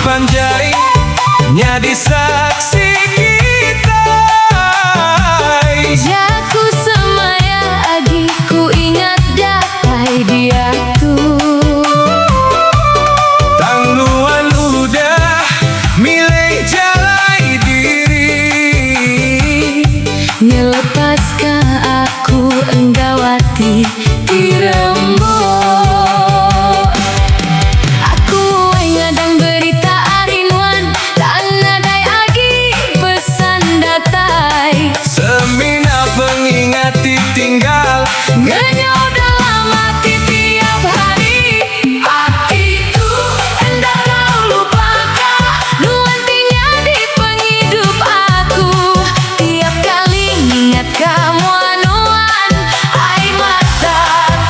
panjai nyadi saksi kita. Jaku semaya agi ku ingat dapai diaku. Tangguhan udah milih jalai diri, Ngelepaskah aku enggawati dirembuk. Aku ngadang berita arinuan, tak nadai agi pesan datai. semina pengingati tinggal Ngenyau dalam hati tiap hari. Hatiku hendak kau lupakan, nuantinya di penghidup aku. Tiap kali ingat kamu anuan, air mata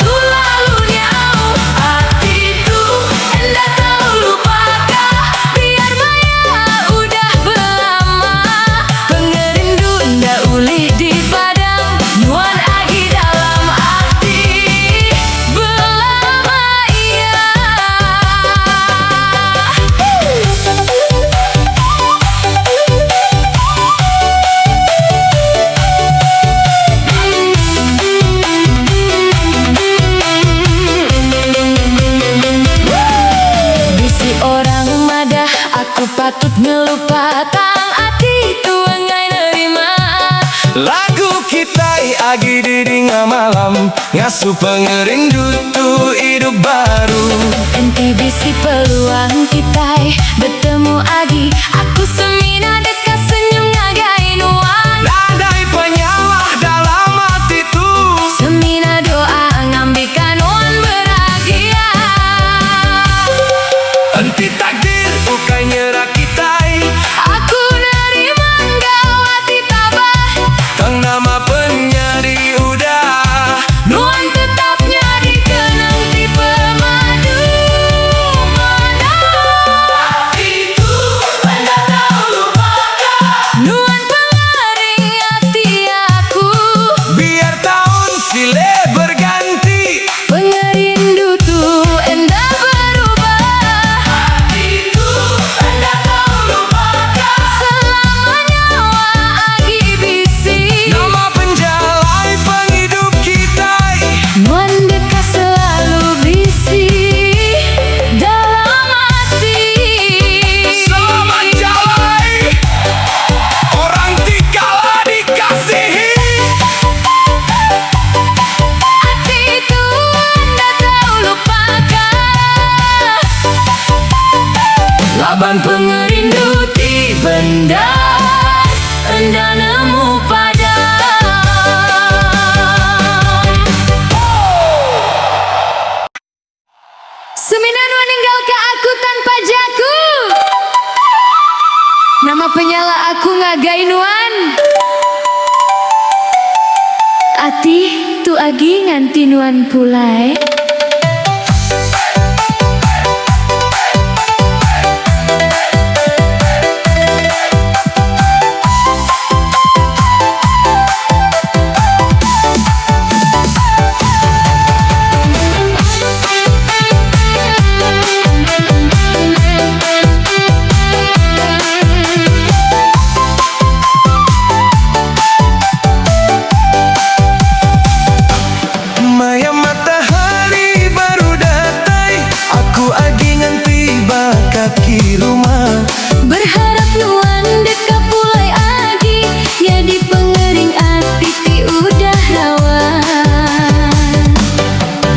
tu lalu nyau. Hatiku hendak kau lupakan, biar maya udah belama. Pengerindu ndak ulih di padam, nuan agi dalam hati belama iya. Bisi orang madah, aku patut ngelupa tang hati tu engai nerima. lagu kita agi didinga malam ngasu pengerindu tu hidup baru. Enti bisi peluang kita bertemu agi, aku semina dekat senyum ngagai nuan. Nadai penyalah dalam hati tu, Semina doa ngambikan nuan bahagia. henti takdir bukan nyerah kita. Aku nerima nggawati tabah, Tang nama penyari udah, nuan tetap nyari kenang di pemadu mana. Hatiku hendak kau lupakan, nuan pengering hati aku. biar tahun silih berganti. Pengerindu tu endah berubah. Hatiku hendak kau lupakan, selama nyawa agi bisi. Nama penjalai penghidup kita, Nuan dekat selalu bisi dalam hati. selamat jalai orang dikala dikasihi. Hatiku hendak kau lupakan, laban pengerindu ti benda hendak nemu padam. Semina nuan ninggal ke aku tanpa jaku, nama penyala aku ngagai nuan. Ati tu agi nganti nuan pulai. Maya matahari baru datai, aku agi nganti kaki rumah. Berharap nuan dekat pulai agi, ya di pengering hati ti udah rawan.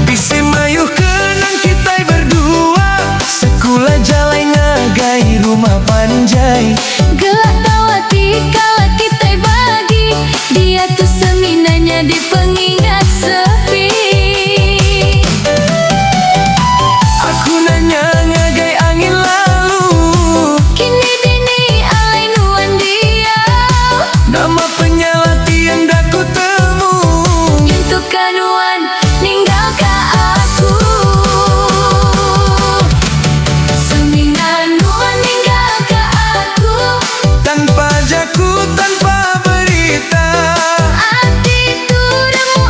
Bisi mayuh kenang kita berdua, sekolah jalai ngagai rumah panjai. Gelak tawati kala kita bagi, dia tuh seminanya di pengingat sepi. Aku nanya ngagai angin lalu, Kini dini alai nuan dia, nama penyalati yang dah ku temu. untuk kanuan ninggal ka aku. Semina nuan ninggal ka aku, Tanpa jaku, tanpa berita, hati tu remu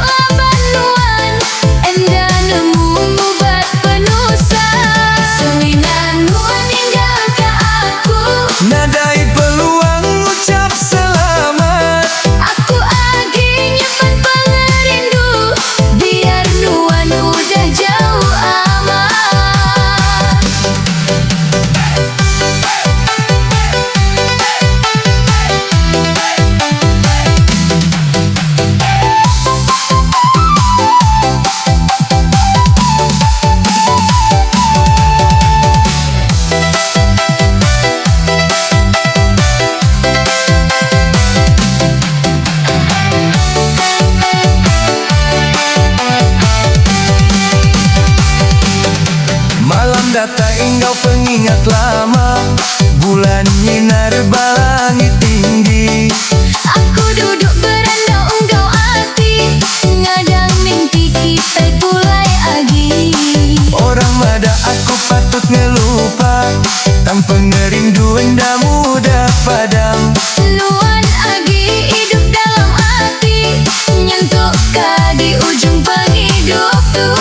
pengerindu enda mudah padam. Nuan agi hidup dalam hati, nyentuh ka di ujung penghidup tuh.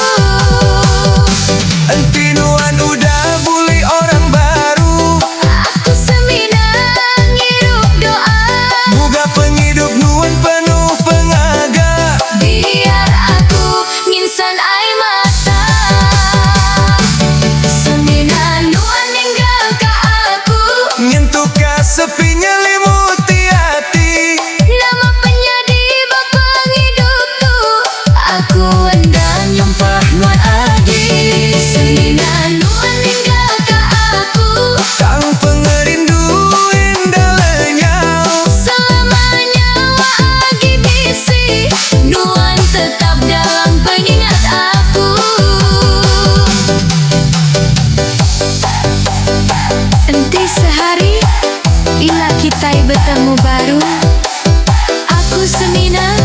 Enti Nuan udah buli orang baru, Aku seminang hidup doa, buka penghidup Nuan penuh pengaga. biar aku nginsan air mata. Seminang Nuan ninggal ka aku, Nyentuh ka sepi nyelimuti hati. nama penyadi bak penghidup tuh. Aku endang nyumpah Nuan agi. Seminang Nuan ninggal ka aku, Tang pengerindu indah lenyau. selamanya wa agi bisi. Nuan tetap dalam pengingat aku. Enti sehari ila kita bertemu baru, aku semina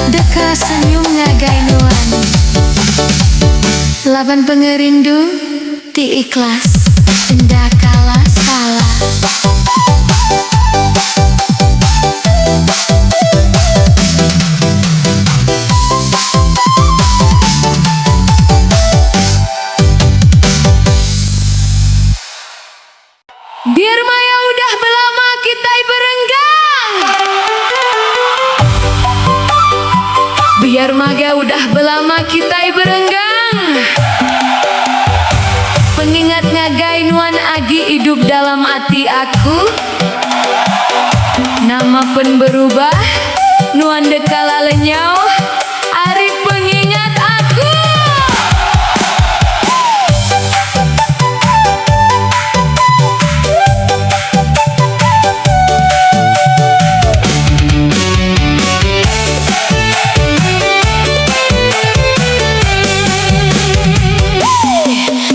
deka senyum ngagai Nuan. Laban pengerindu ti ikhlas, enda kalah salah. Biar Maya udah belama kita berenggang. Biar Maga udah belama kita berenggang. Pengingat ngagai Nuan agi hidup dalam hati aku. Nama pun berubah, Nuan dekala lenyau. Ari pengingat aku.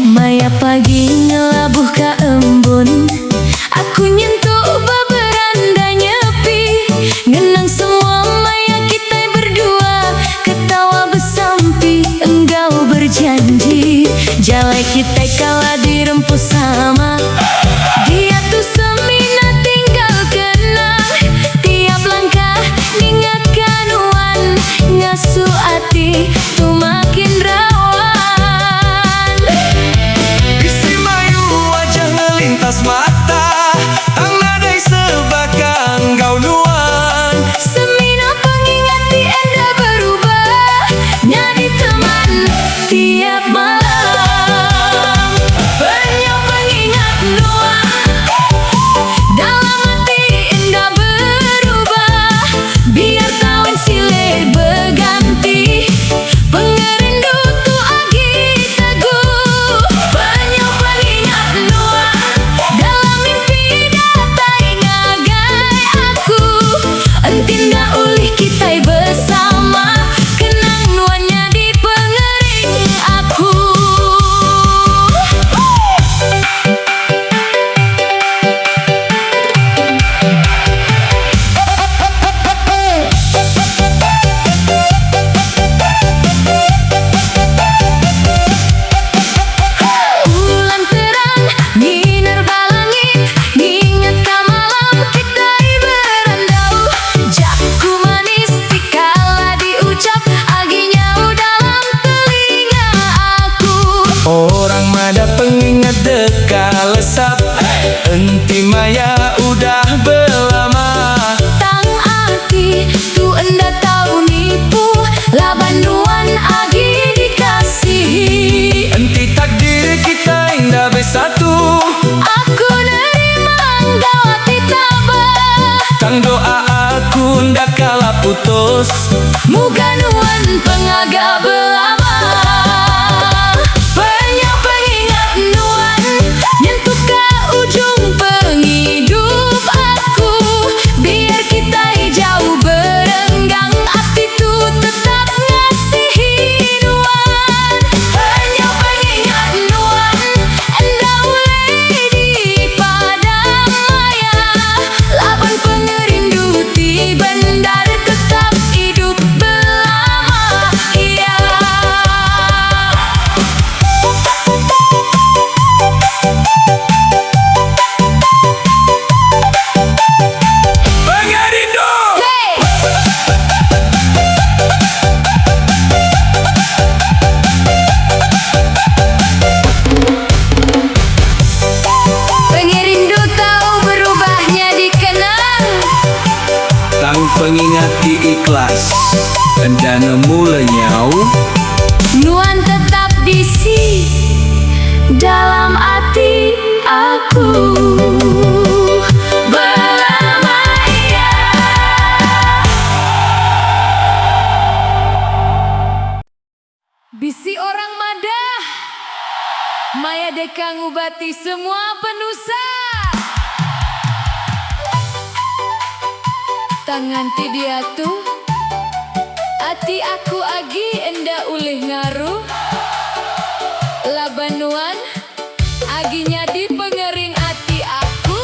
Maya pagi ngelabuh ka embun, aku nyentuh beberanda nyepi. Ngenang semua Maya kita berdua, ketawa bersampi, engkau berjanji. Jalai kita kala dirempuh sama, dia tuh semina tinggal kenang. Tiap langkah ingatkan Nuan, ngasuh hati tuh makin rawan. Isi mayu wajah ngelintas mata, tang nadai sebakang gau Nuan. Semina pengingati enda berubah, jadi teman tiap malam. Banyak pengingat Nuan, dalam hati enda berubah. Biar tahun silih berganti, pengerindu tuh agi teguh. Banyak pengingat Nuan, dalam mimpi datai ngagai aku. Entinda ulih kita bersama, kenang Nuannya di pengering aku. Bulan terang nyinar balangit, nginget ka malam kita berandau. Jakku manis dikala diucap, aginya dalam telinga aku. Orang mada pengingat deka lesap, enti Maya udah belama. Tang hati tu enda tahu nipu, laban Nuan agi dikasihi. Enti takdir kita indah bersatu, Aku nerima gawati tabah, tang doa aku ndak kalah putus. muga Nuan pengaga belama. Banyak pengingat Nuan, nyentuh ka ujung penghidup aku. Biar kita jauh berenggang, hati tu tetap ngasihi Nuan. Banyak pengingat Nuan, enda ulih di padang Maya. Laban pengerindu ti bandar tetap hidup belama. dan mulanyau. Nuan tetap bisi dalam hati aku. Belamaya. Bisi orang madah, maya deka ngubati semua penusa. Tangan ti dia tuh, hati aku agi enda ulih ngaruh. Labanuan aginya di pengering hati aku.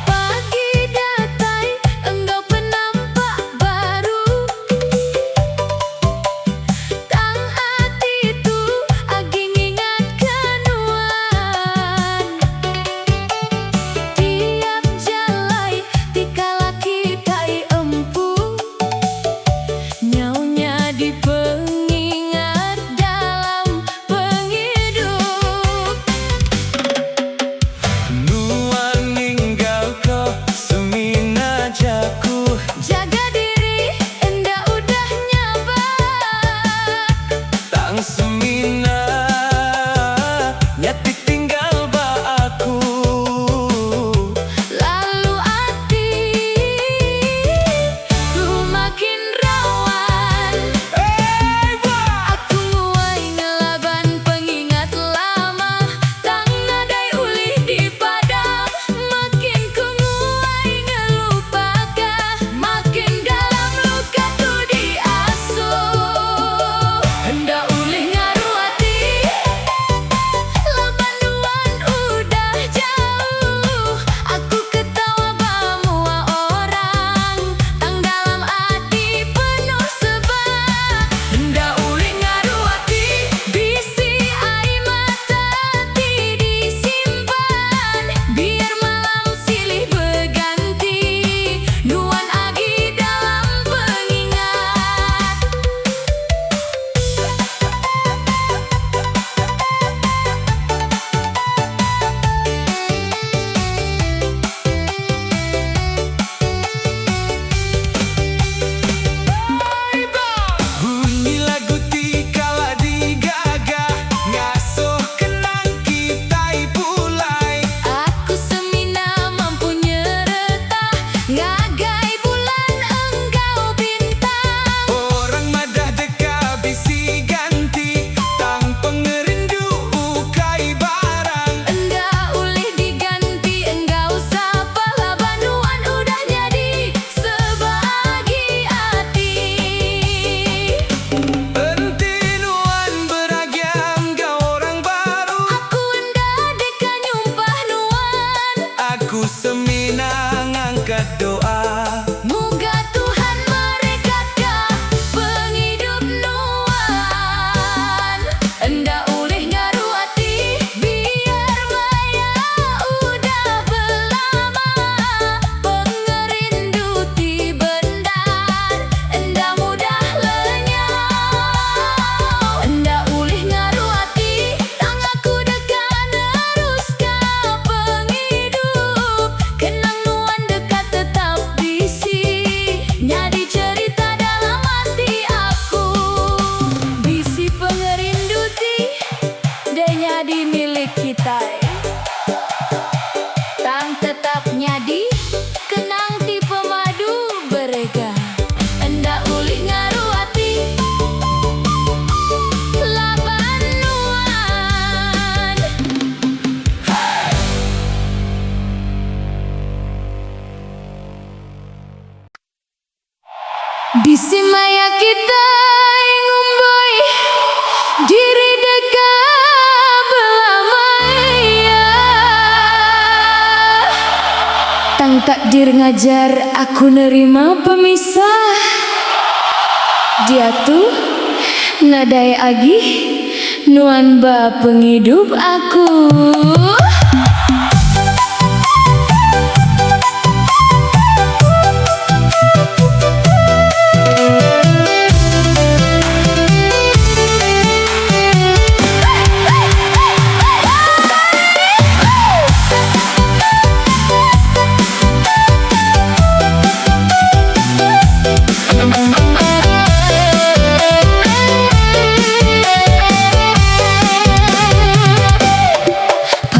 Pagi datai engkau penampak baru. Tang hati itu agi ngingatkan nuan. Tiap jalai dikala kita empu, nyaunya di pengingat dalam penghidup. Nuan ninggal ko semina jaku. Jaga diri enda udah nyabat. Tang semina nyati tinggal ba aku. Lalu hati ku makin rawan. Aku nguai ngelaban pengingat lama. Tang nadai ulih di padang. Makin ku nguai ngelupakan, makin dalam luka tu diasuh. Hendak ulih ngaruh hati, labanuan udah jauh. Aku ketawa bamua orang, tang dalam hati penuh sebab. Hendak ulih ngaruh hati, bisi air mata ti disimpan. Biar malam silih berganti, nuan agi dalam pengingat. Bunyi lagu tikala digagah, ngasuh kenang kita pulai. Aku semina mampu nyeretah, ngagai bulan engkau bintang. Orang madah deka bisi ganti, tang pengerindu ukai barang. Enda ulih diganti, enggak usah labanuan udah jadi sebagi hati. Entinuan beragam kau orang baru. Aku enda deka nyumpah nuan. Aku semina ngangkat doa. Moga Tuhan merekatkan penghidup nuan. Enda ulih ngaruh hati, biar maya udah belama. Pengerindu ti bendar, enda mudah lenyau. Enda ulih ngaruh hati, tang aku dekat neruskan penghidup. Kenang nuan dekat tetap bisi, nyadi cerita dalam hati aku. Bisi pengerindu ti deh nyadi milik kita. Tang tetap nyadi kenang ti pemadu berega. Enda ulih ngaruh hati, labanuan. Bisi maya kita ngumboi diri dekat belamaya. Tang takdir ngajar aku nerima pemisah. Dia tuh nadai agi nuan ba penghidup aku.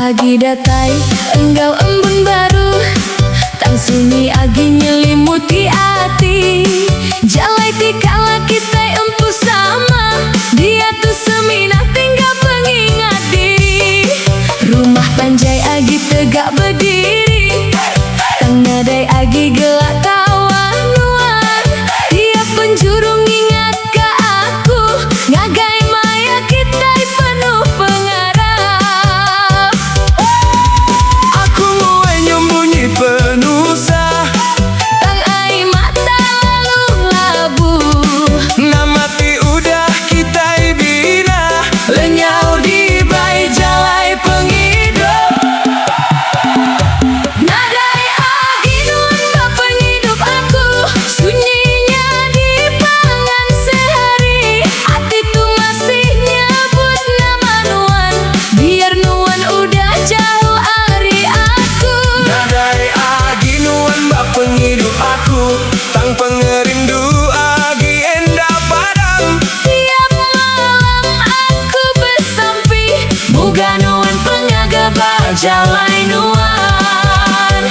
agi datai, engkau embun baru, tang sunyi agi nyelimuti hati. Jalai tikala kita empu sama, dia tu semina tinggal pengingat diri. Rumah panjai agi tegak berdiri, tang nadai agi gelak tawanuan. Dia penjuru ingat ke aku, ngagai maya kita penuh pengarap. Aku mau nyembunyi penusa, Tang ai mata lalu labu, namati udah kita bina, lenyau di bai jalai penghidup. nadai agi nun penghidup aku, sunyinya di pangan sehari. Hati tu masih nyebut nama Nuan, biar Nuan udah jauh dari aku. Nadai agi nuan bak penghidup aku, tang pengerindu agi endah padam. Tiap malam aku bersampi, muga Nuan pengaga bajalai Nuan.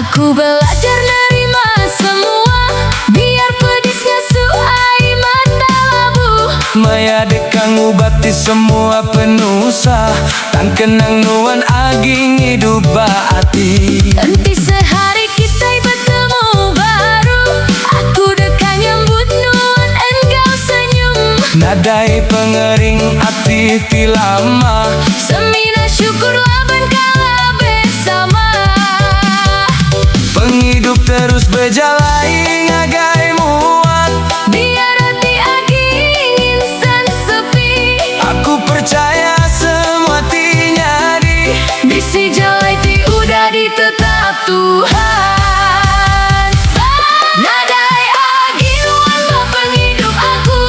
Aku belajar nerima semua, biar pedis ngasuai mata labu. Maya dekang ubati semua penusa, tang kenang nuan agi ngidup baati. Nanti sehari kita bertemu baru, aku dekat nyambut Nuan engkau senyum. Nadai pengering hati ti lama, Semina syukur laban kala bersama. penghidup terus berjalai ngagai muat. Biar hati agi insan sepi, Aku percaya semua ti nyadi, bisi jalai ti udah ditetap Tuhan. Nadai agi Nuan bak penghidup aku,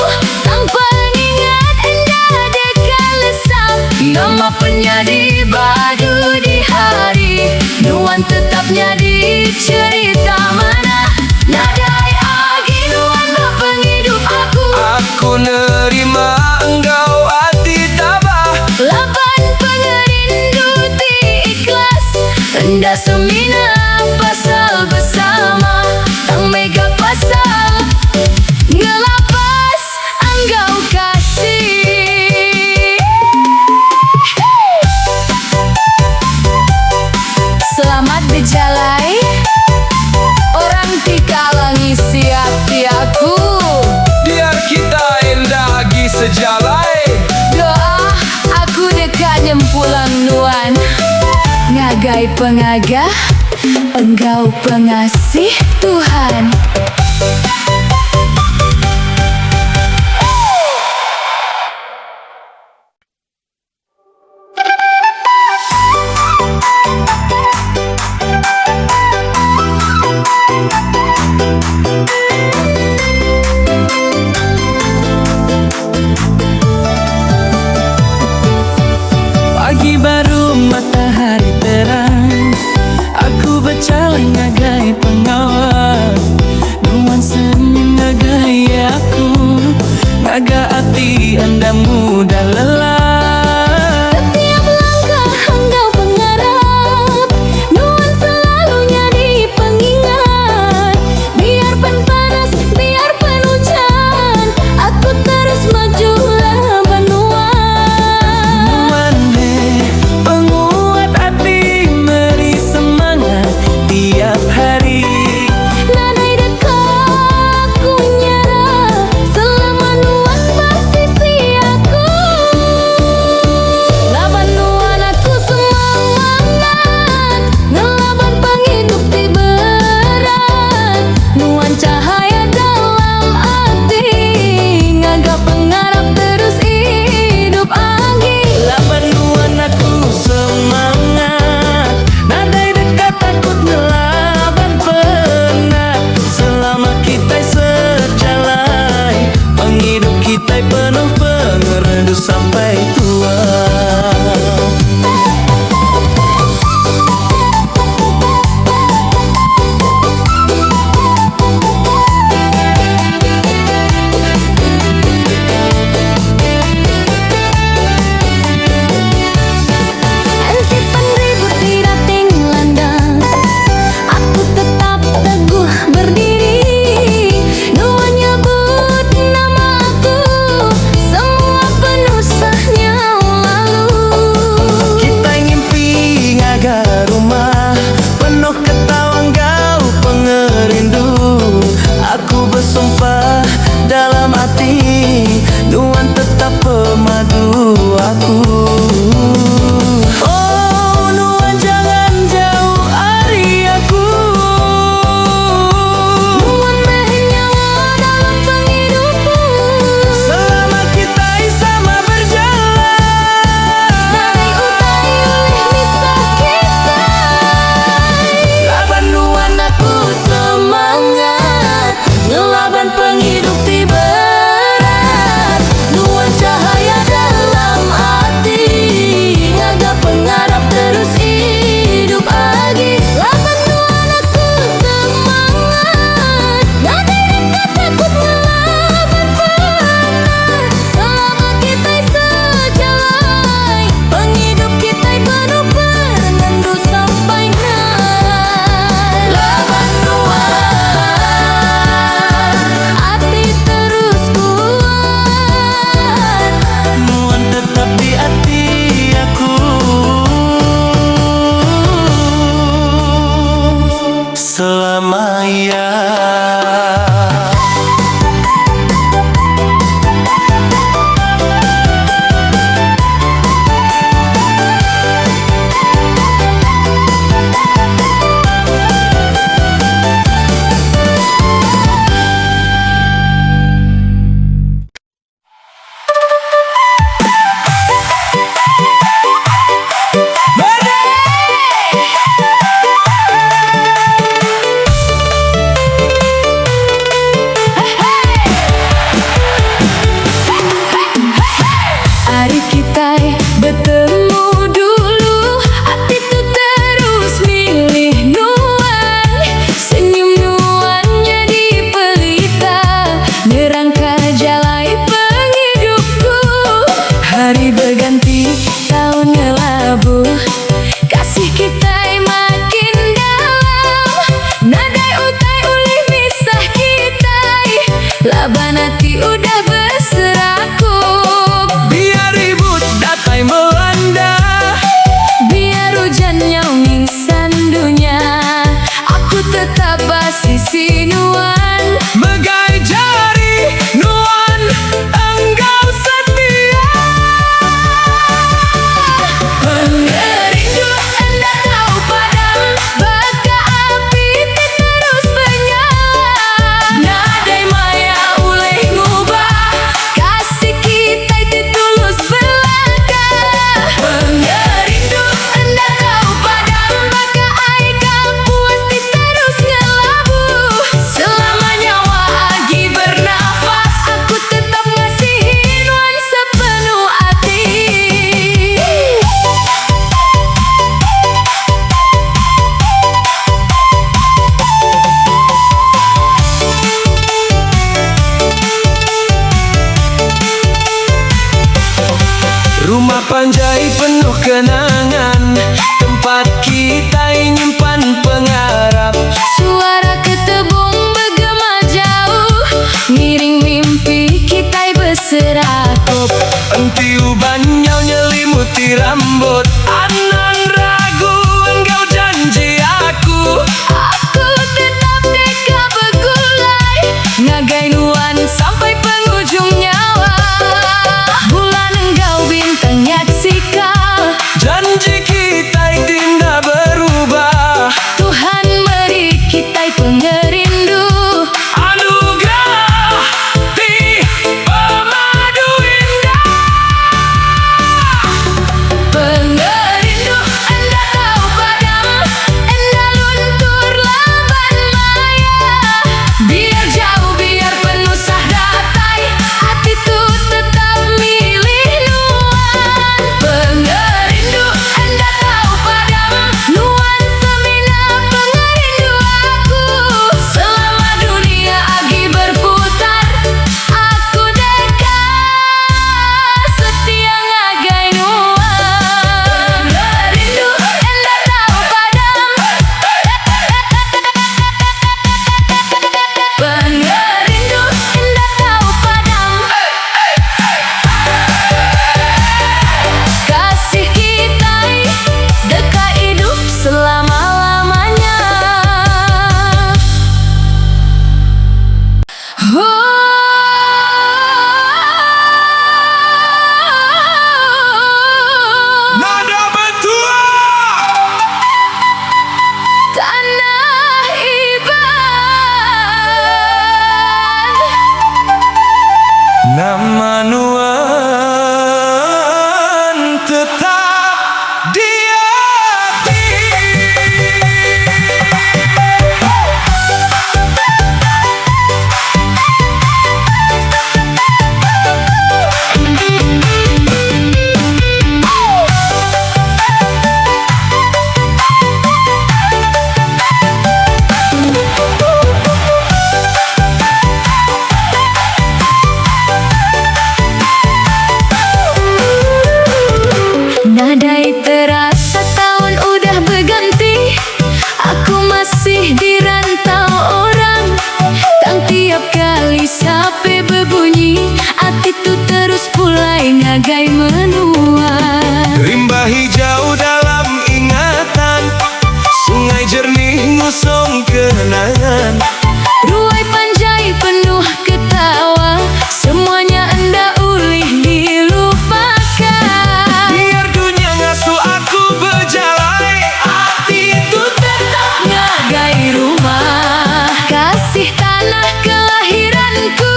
tang pengingat endah dekat lesap. Nama penyadi badu di hari, Nuan tetap nyadi cerita mana. Nadai agi Nuan bak penghidup aku, aku nerima engkau hati tabah. laban pengerindu ti ikhlas. Endah semina pasal bersama, tang mega pasal ngelapas engkau kasih. Selamat berjalai, orang tikala ngisi hati aku. Biar kita endagi sejalai, Doa aku dekat nyempulang Nuan, ngagai pengaga, engkau pengasih Tuhan. pagi baru matahari terang, aku berjalan ngagai pengawal. maya. Hari kita bertemu dulu, hati tuh terus milih Nuan. Senyum Nuan jadi pelita, nerangka jalai penghidupku. Hari berganti, tahun ngelabuh, kasih kita makin dalam. Nadai utai ulih misah kita, laban hati udah berserakup. Biar ribut datai melanda, Biar hujan nyaungin sandunya, aku tetap basisi Nuan. megai jari Nuan, engkau setia. Pengerindu hendak kau padam, baka api terus menyala. Nadai maya uleh ngubah, kasih kita itu tulus belaka. Pengerindu hendak kau padam, baka ai kau puas terus ngelabuh. Selama nyawa agi bernafas, aku tetap ngasihin Nuan sepenuh hati. Rumah Panjai penuh kenangan, tempat kita nyimpan pengarap. Suara ketebung bergema jauh, ngiring mimpi kita berserakup. Enti ubanyau nyelimuti rambut, anan ragu engkau janji aku. Aku tetap teka bergulai, ngagai Nuan sampai penghujung nyawa. Bulan engkau bintang nyaksikan, Janji kita tidak berubah. Tuhan beri kita pengerindu. Anugerah di pemadu indah. Pengerindu hendak kau padam, hendak luntur laban maya. Biar jauh, biar penuh sahdatai, hati tuh tetap milih Nuan. Pengerindu hendak kau padam, Nuan semina pengerindu aku. teman. Ruai panjai penuh ketawa, semuanya enda ulih dilupakan. Biar dunia ngasuh aku berjalai, hati itu tetap Ngagai rumah kasih tanah kelahiranku,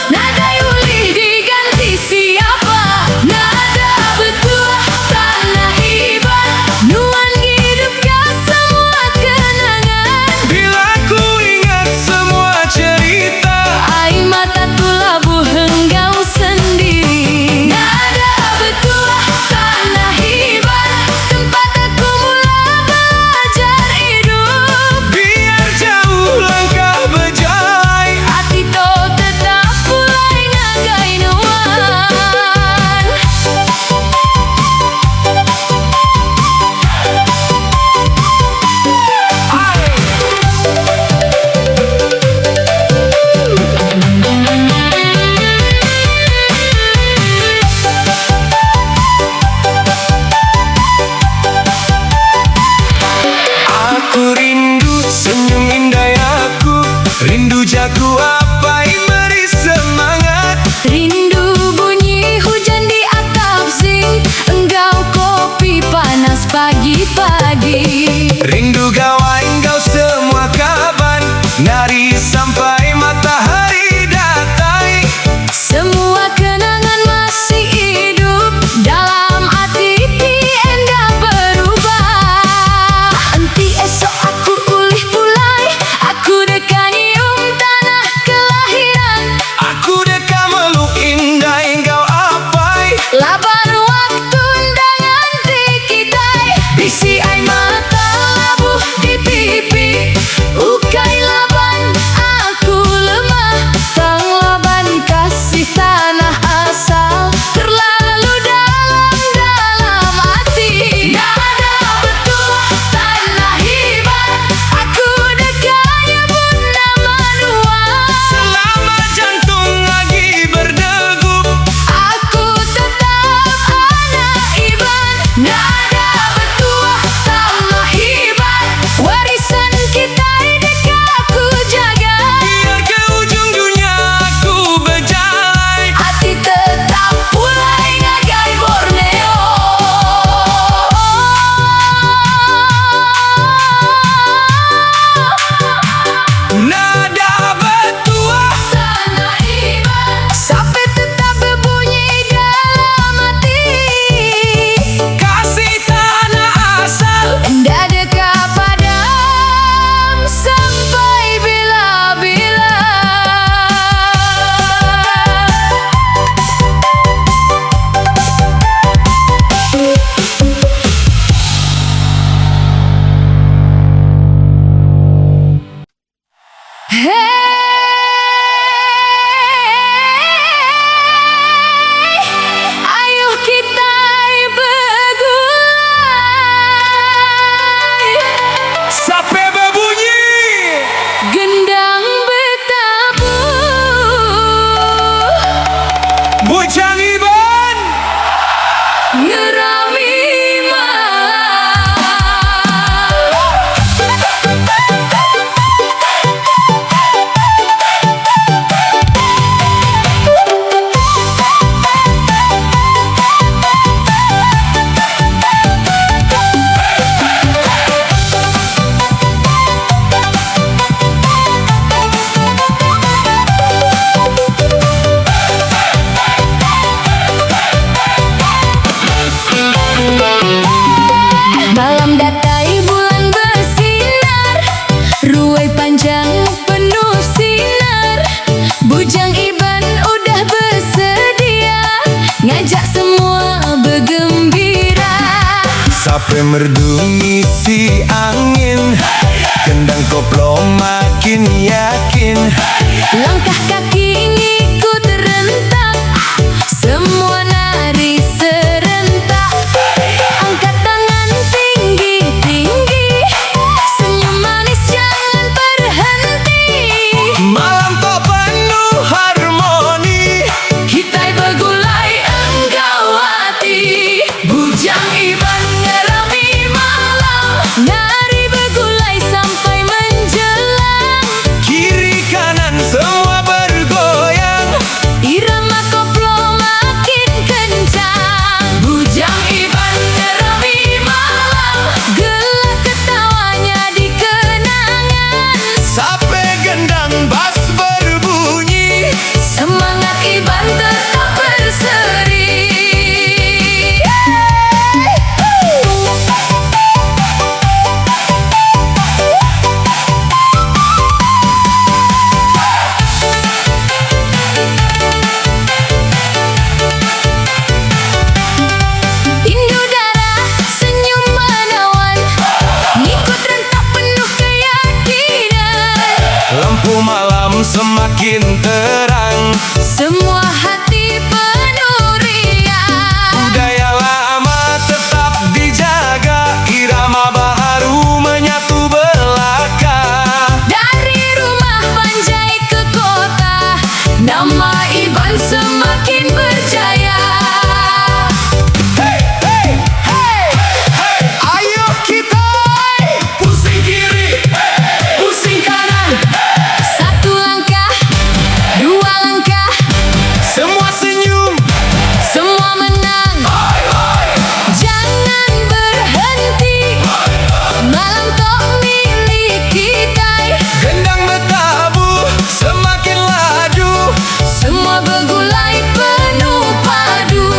nada ulih diganti siapa? Nada betuah tanah iban, nuan hidup ke semua kenangan. bila ku ingat semua cerita. Air mata tulabu henggau sendiri. Nada betuah tanah hiban, tempat aku mula belajar hidup. Biar jauh langkah berjalan, Hati to tetap mulai ngagai nuan. aku rindu senyum indah aku, rindu jago apa yang beri semangat. Rindu bunyi hujan di atap zinc, enggau kopi panas pagi-pagi. Rindu gawai engkau semua kaban, nari sampai matahari datang. Semua kenangan masih hidup dalam hati enda berubah. Enti esok aku ulih pulai, aku dekat nyium tanah kelahiran. Aku dekat meluk indah engkau apai. Laban waktu dengan kita, bisi air mata labuh di pipi. Ukai laban aku lemah, tang laban kasih tanah asal terlalu dalam hati. Nada betuah tanah hiban, aku dekatnya pun nama nuan. Selama jantung lagi berdegup, Aku tetap anak iban. Nada betuah tanah hiban, warisan kita dekat aku jaga. biar ke ujung dunia aku berjalan. Hati tetap mulai ngagai Borneo. Nada betuah Tanah iban sampai tetap berbunyi dalam hati. kasih tanah asal. Enda dekat padam sampai bila-bila. Hey, ayo kita bergulai. Sampai berbunyi Gendang betabu, bujang iban. ngerami malam datai bulan bersinar, ruai panjang penuh sinar. Bujang iban udah bersedia, ngajak semua bergembira. Sampai merdu ngisi angin, kendang koplo makin yakin. Langkah kaki ngikut rentak, semua nari serentak. Angkat tangan tinggi-tinggi, senyum manis jangan berhenti. Malam kok penuh harmoni, Kita bergulai engkau hati, bujang iban ngerami malam. Nari bergulai sampai menjelang. makin terang. Semua hati penuh riang. Budaya lama tetap dijaga, irama baru menyatu belaka. Dari rumah Panjai ke kota, nama Iban semakin berjaya. Hey, hey, hey, hey. Ayo kita pusing kiri, pusing kanan. Satu langkah, dua langkah, Semua senyum, semua menang. Jangan berhenti, malam tok milik kita. gendang bertabuh semakin laju. Semua bergulai penuh padu.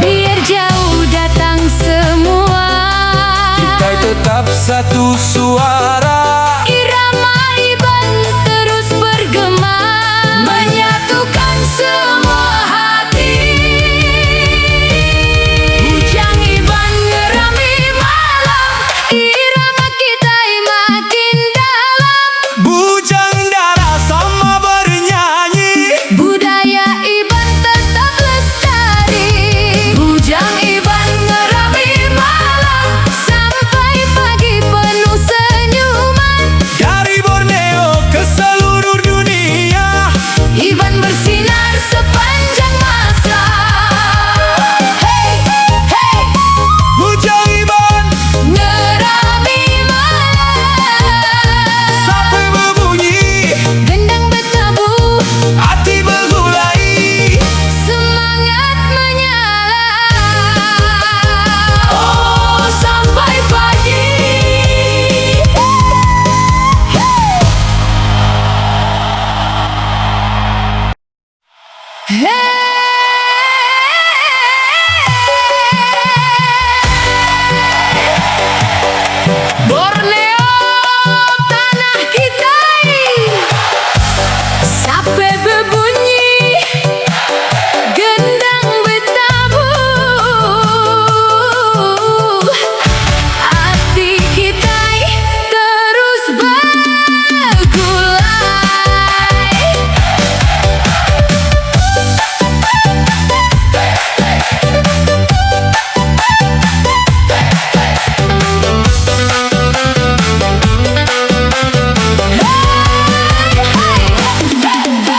Biar jauh datang semua, Kita tetap satu suara. irama Iban terus bergema, menyatukan semua hati. Bujang Iban ngerami malam, irama kita makin dalam. Bujang darah sama bernyanyi. Budaya Iban tetap lestari. Bujang Iban ngerami malam, sampai pagi penuh senyuman. Dari Borneo ke seluruh dunia, Iban bersinar sepanjang masa. Hey, hey, Bujang Iban ngerami malam. sampai berbunyi, Gendang bertabuh, hati bergulai. semangat menyala. Oh, sampai pagi. Borneo tanah kita, sampai berbunyi, gendang bertabuh, hati kita terus bergulai.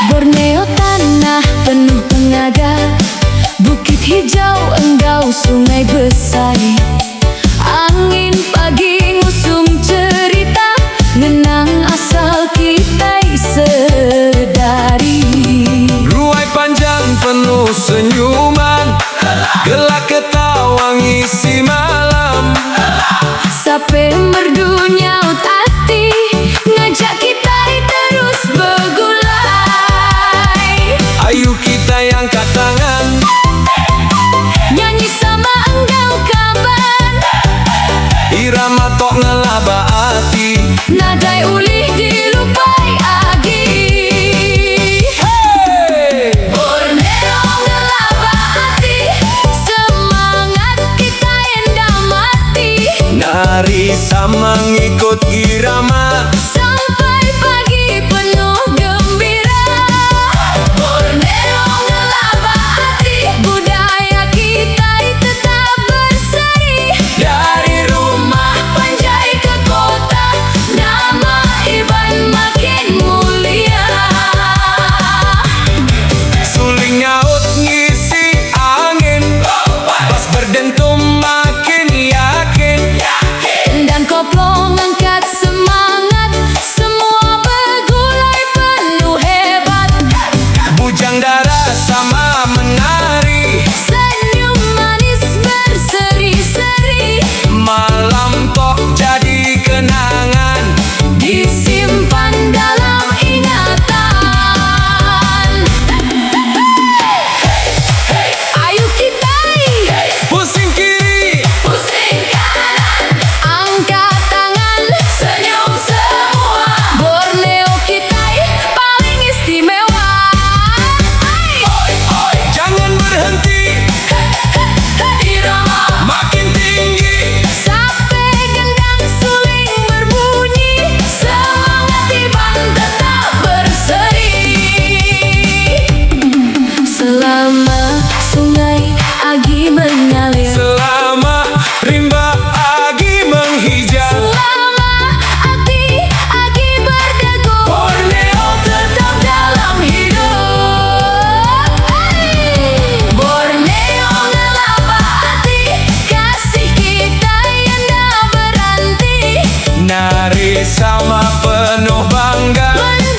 Borneo tanah penuh pengaga, bukit hijau enggau sungai besar. Angin pagi ngusung cerita, ngenang asal kita sedari. Ruai panjang penuh senyuman, gelak ketawa ngisi malam. Sampai merdunya hati, ngajak kita terus bergulai. Ayo kita yang angkat tangan, Nyanyi sama enggau kaban, irama tok ngelaba hati. nadai ulih dilupai agi. Hey! Borneo ngelaba hati, semangat kita endah mati. Nari sama ngikut irama, Sampai pagi penuh gembira. Borneo ngelaba hati, budaya kita tetap berseri. Dari rumah Panjai ke kota, nama Iban makin mulia. suling nyaut ngisi angin, bas berdentum makin yakin. Dan koplo ngangkat semangat, jiwa penuh bangga.